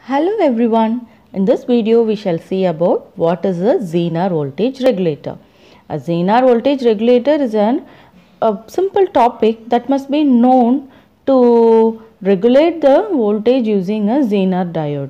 Hello everyone, in this video we shall see about what is a Zener voltage regulator. A Zener voltage regulator is a simple topic that must be known to regulate the voltage using a Zener diode.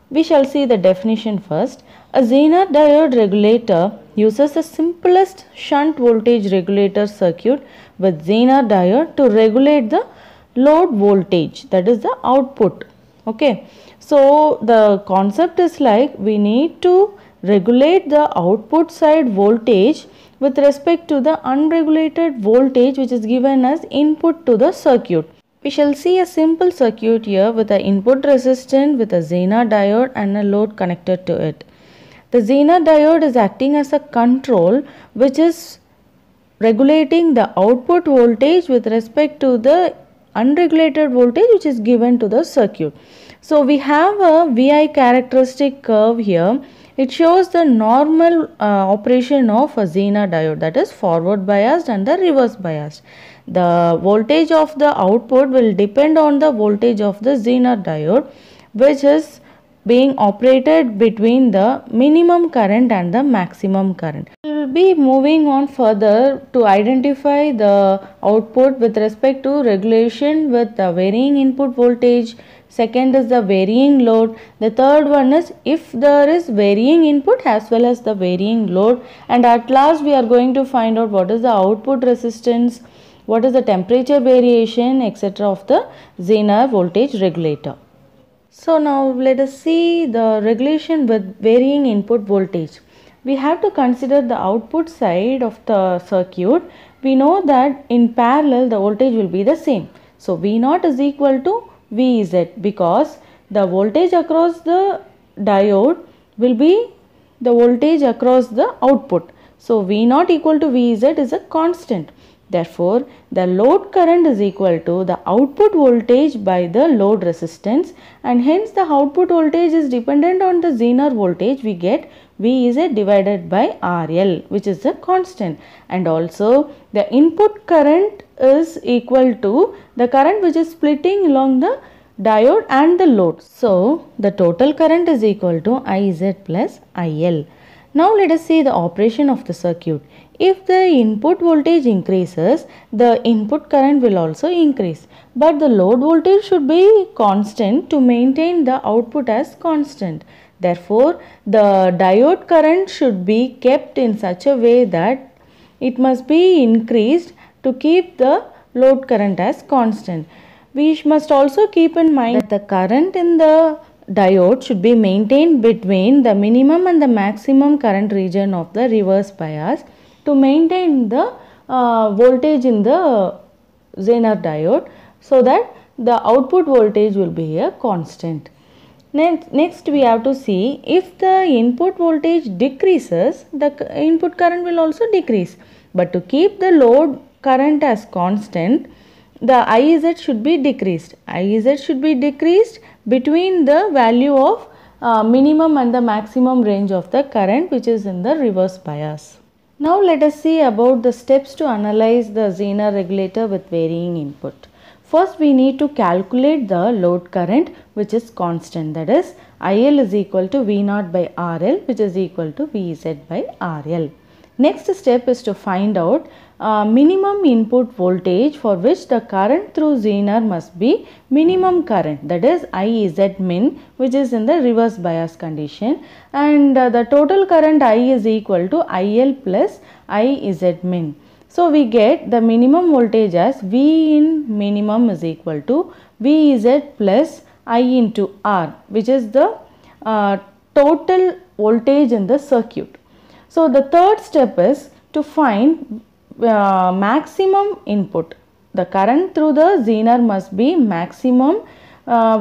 We shall see the definition first. A Zener diode regulator uses the simplest shunt voltage regulator circuit with Zener diode to regulate the load voltage, that is the output. Okay, so the concept is like we need to regulate the output side voltage with respect to the unregulated voltage which is given as input to the circuit. We shall see a simple circuit here with an input resistance with a Zener diode and a load connected to it. The Zener diode is acting as a control which is regulating the output voltage with respect to the unregulated voltage which is given to the circuit. So we have a VI characteristic curve here. It shows the normal operation of a Zener diode, that is forward biased and the reverse biased. The voltage of the output will depend on the voltage of the Zener diode, which is being operated between the minimum current and the maximum current. We will be moving on further to identify the output with respect to regulation with the varying input voltage. Second is the varying load. The third one is if there is varying input as well as the varying load, and at last we are going to find out what is the output resistance, what is the temperature variation, etc. of the Zener voltage regulator. So now let us see the regulation with varying input voltage. We have to consider the output side of the circuit. We know that in parallel the voltage will be the same. So V0 is equal to Vz because the voltage across the diode will be the voltage across the output. So V0 equal to Vz is a constant. Therefore, the load current is equal to the output voltage by the load resistance, and hence the output voltage is dependent on the Zener voltage. We get Vz divided by RL, which is a constant, and also the input current is equal to the current which is splitting along the diode and the load. So, the total current is equal to Iz plus IL. Now let us see the operation of the circuit. If the input voltage increases, the input current will also increase. But the load voltage should be constant to maintain the output as constant. Therefore, the diode current should be kept in such a way that it must be increased to keep the load current as constant. We must also keep in mind that the current in the diode should be maintained between the minimum and the maximum current region of the reverse bias to maintain the voltage in the Zener diode, so that the output voltage will be a constant. Next we have to see if the input voltage decreases, the input current will also decrease. But to keep the load current as constant, the Iz should be decreased. Iz should be decreased between the value of minimum and the maximum range of the current which is in the reverse bias. Now let us see about the steps to analyze the Zener regulator with varying input. First we need to calculate the load current which is constant, that is IL is equal to V0 by RL, which is equal to Vz by RL. Next step is to find out minimum input voltage for which the current through Zener must be minimum current, that is Iz min, which is in the reverse bias condition, and the total current I is equal to IL plus Iz min. So we get the minimum voltage as V in minimum is equal to Vz plus I into R, which is the total voltage in the circuit. So the third step is to find maximum input. The current through the Zener must be maximum,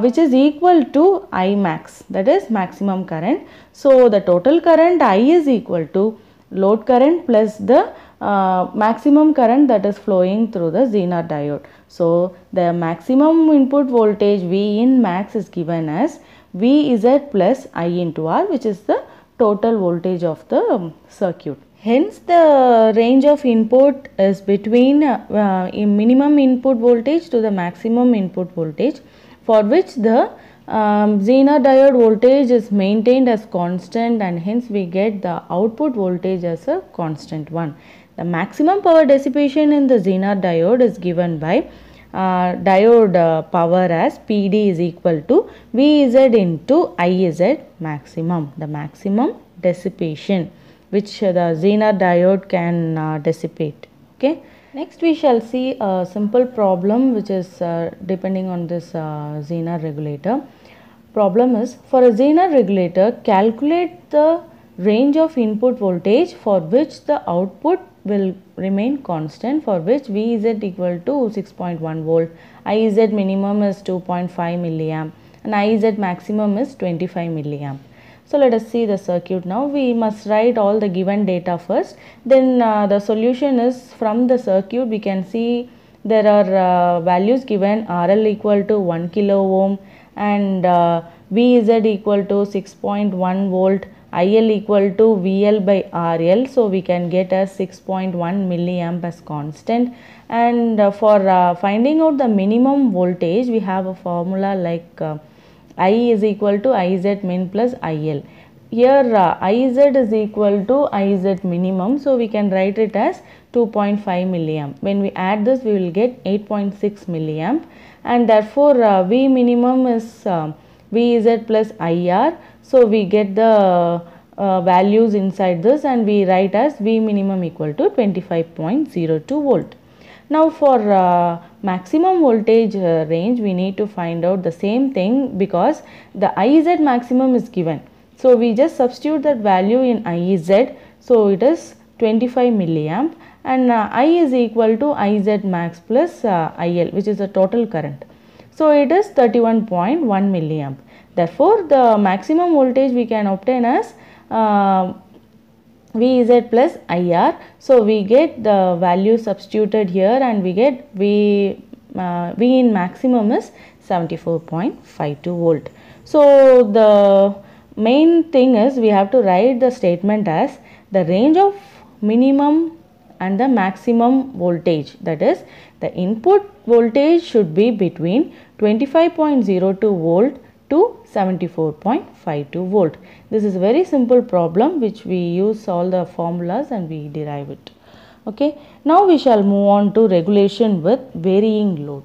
which is equal to I max, that is maximum current. So the total current I is equal to load current plus the maximum current that is flowing through the Zener diode. So the maximum input voltage V in max is given as Vz plus I into R, which is the total voltage of the circuit. Hence the range of input is between minimum input voltage to the maximum input voltage, for which the Zener diode voltage is maintained as constant, and hence we get the output voltage as a constant one. The maximum power dissipation in the Zener diode is given by diode power as PD is equal to Vz into Iz maximum, the maximum dissipation which the Zener diode can dissipate. Okay. Next we shall see a simple problem which is depending on this Zener regulator. Problem is, for a Zener regulator, calculate the range of input voltage for which the output will remain constant, for which V is equal to 6.1 volt, I Z minimum is 2.5 milliamp and I Z maximum is 25 milliamp. So let us see the circuit now. We must write all the given data first, then the solution is from the circuit. We can see there are values given, RL equal to 1 kilo ohm and VZ equal to 6.1 volt, IL equal to VL by RL. So we can get as 6.1 milliamp as constant, and for finding out the minimum voltage we have a formula like I is equal to Iz min plus IL. Here Iz is equal to Iz minimum, so we can write it as 2.5 milliamp. When we add this we will get 8.6 milliamp, and therefore V minimum is Vz plus IR. So we get the values inside this and we write as V minimum equal to 25.02 volt. Now for maximum voltage range we need to find out the same thing, because the Iz maximum is given. So we just substitute that value in Iz. So it is 25 milliamp, and I is equal to Iz max plus IL, which is the total current. So it is 31.1 milliamp. Therefore the maximum voltage we can obtain as Vz plus IR. So we get the value substituted here and we get V in maximum is 74.52 volt. So the main thing is we have to write the statement as the range of minimum and the maximum voltage, that is the input voltage should be between 25.02 volt to 74.52 volt. This is a very simple problem which we use all the formulas and we derive it. Okay. Now we shall move on to regulation with varying load.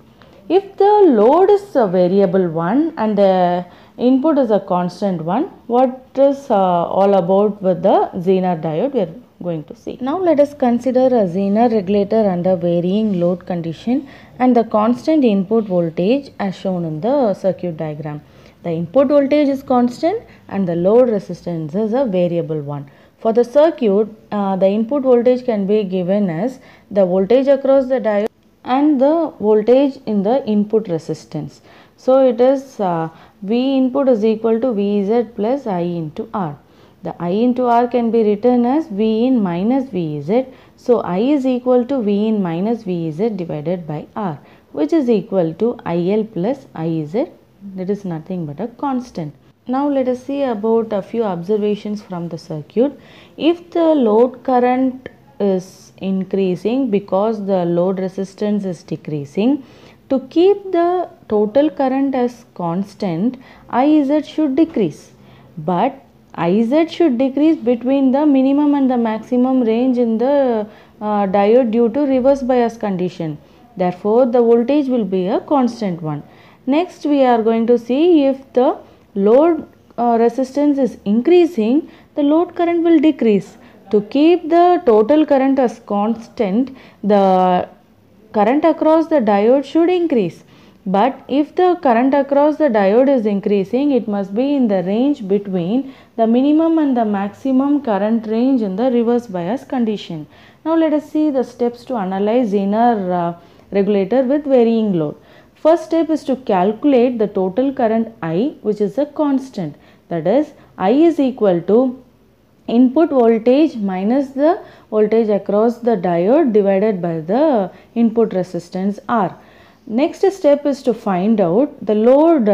If the load is a variable one and the input is a constant one, what is all about with the Zener diode we are going to see. Now let us consider a Zener regulator under varying load condition and the constant input voltage as shown in the circuit diagram. The input voltage is constant and the load resistance is a variable one. For the circuit, the input voltage can be given as the voltage across the diode and the voltage in the input resistance. So it is V input is equal to Vz plus I into R. The I into R can be written as V in minus Vz. So I is equal to V in minus Vz divided by R, which is equal to IL plus Iz. That is nothing but a constant. Now let us see about a few observations from the circuit. If the load current is increasing because the load resistance is decreasing, to keep the total current as constant, Iz should decrease. But Iz should decrease between the minimum and the maximum range in the diode due to reverse bias condition. Therefore, the voltage will be a constant one. Next, we are going to see if the load resistance is increasing, the load current will decrease. To keep the total current as constant, the current across the diode should increase. But if the current across the diode is increasing, it must be in the range between the minimum and the maximum current range in the reverse bias condition. Now let us see the steps to analyze Zener regulator with varying load. First step is to calculate the total current I, which is a constant. That is, I is equal to input voltage minus the voltage across the diode divided by the input resistance R. Next step is to find out the load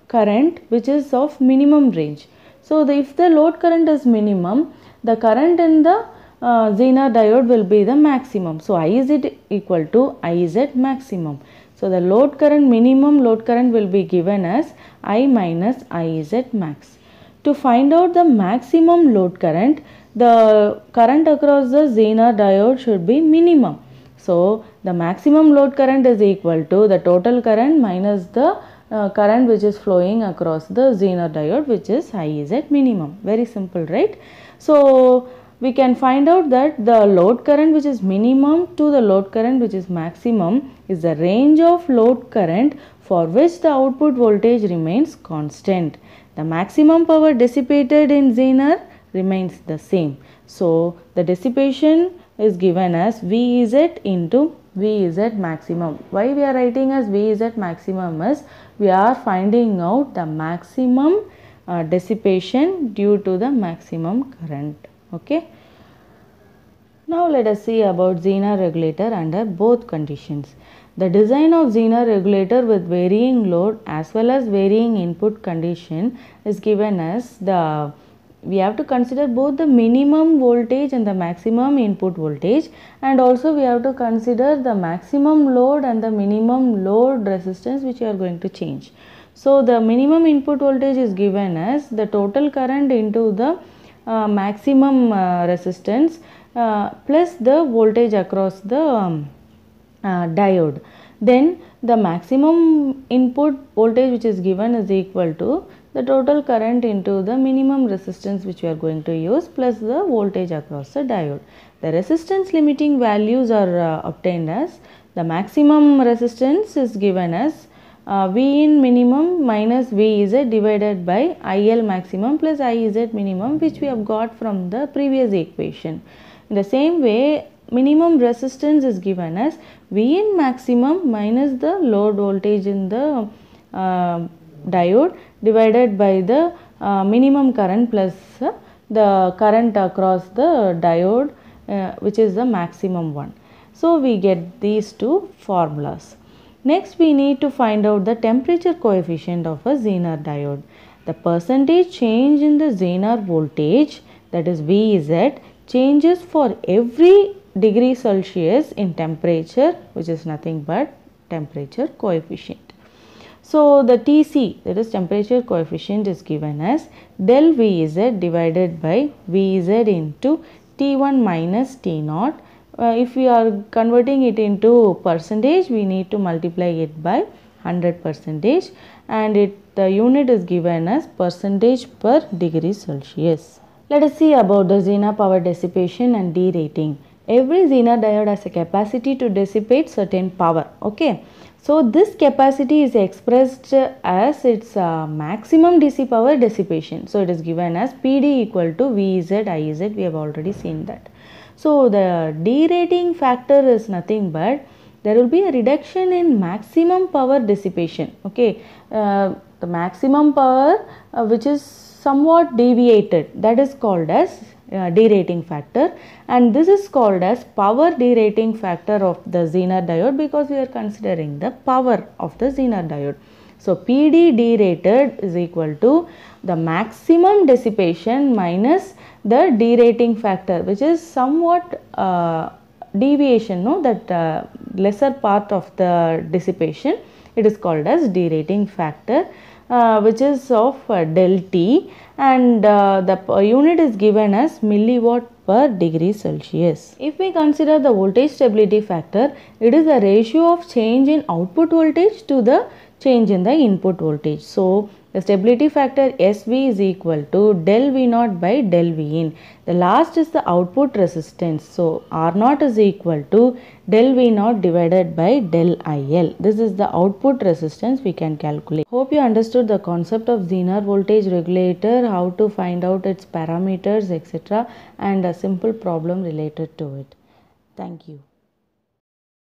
current which is of minimum range. So, if the load current is minimum, the current in the Zener diode will be the maximum. So, I is equal to Iz maximum. So the load current, minimum load current will be given as I minus IZ max. To find out the maximum load current, the current across the Zener diode should be minimum. So the maximum load current is equal to the total current minus the current which is flowing across the Zener diode, which is IZ minimum. Very simple, right? So we can find out that the load current which is minimum to the load current which is maximum is the range of load current for which the output voltage remains constant. The maximum power dissipated in Zener remains the same. So the dissipation is given as Vz into Vz maximum. Why we are writing as Vz maximum is we are finding out the maximum dissipation due to the maximum current. Okay. Now let us see about Zener regulator under both conditions. The design of Zener regulator with varying load as well as varying input condition is given as we have to consider both the minimum voltage and the maximum input voltage, and also we have to consider the maximum load and the minimum load resistance which you are going to change. So the minimum input voltage is given as the total current into the maximum resistance plus the voltage across the diode. Then the maximum input voltage which is given is equal to the total current into the minimum resistance which we are going to use plus the voltage across the diode. The resistance limiting values are obtained as the maximum resistance is given as V in minimum minus Vz divided by IL maximum plus IZ minimum, which we have got from the previous equation. In the same way, minimum resistance is given as V in maximum minus the load voltage in the diode divided by the minimum current plus the current across the diode which is the maximum one. So we get these two formulas. Next we need to find out the temperature coefficient of a Zener diode. The percentage change in the Zener voltage, that is Vz, changes for every degree Celsius in temperature, which is nothing but temperature coefficient. So the Tc, that is temperature coefficient, is given as del Vz divided by Vz into T1 minus T0. If we are converting it into percentage, we need to multiply it by 100%, and the unit is given as percentage per degree Celsius. Let us see about the Zener power dissipation and derating. Every Zener diode has a capacity to dissipate certain power. Okay. So this capacity is expressed as its maximum DC power dissipation. So it is given as PD equal to Vz Iz. We have already seen that. So the derating factor is nothing but there will be a reduction in maximum power dissipation. Okay, the maximum power which is somewhat deviated, that is called as derating factor, and this is called as power derating factor of the Zener diode because we are considering the power of the Zener diode. So PD derated is equal to the maximum dissipation minus the derating factor, which is somewhat deviation, no, that lesser part of the dissipation. It is called as derating factor, which is of del T, and the unit is given as milliwatt per degree Celsius. If we consider the voltage stability factor, it is the ratio of change in output voltage to the change in the input voltage. So the stability factor SV is equal to del V naught by del V in. The last is the output resistance. So R naught is equal to del V naught divided by del IL. This is the output resistance we can calculate. Hope you understood the concept of Zener voltage regulator, how to find out its parameters, etc., and a simple problem related to it. Thank you.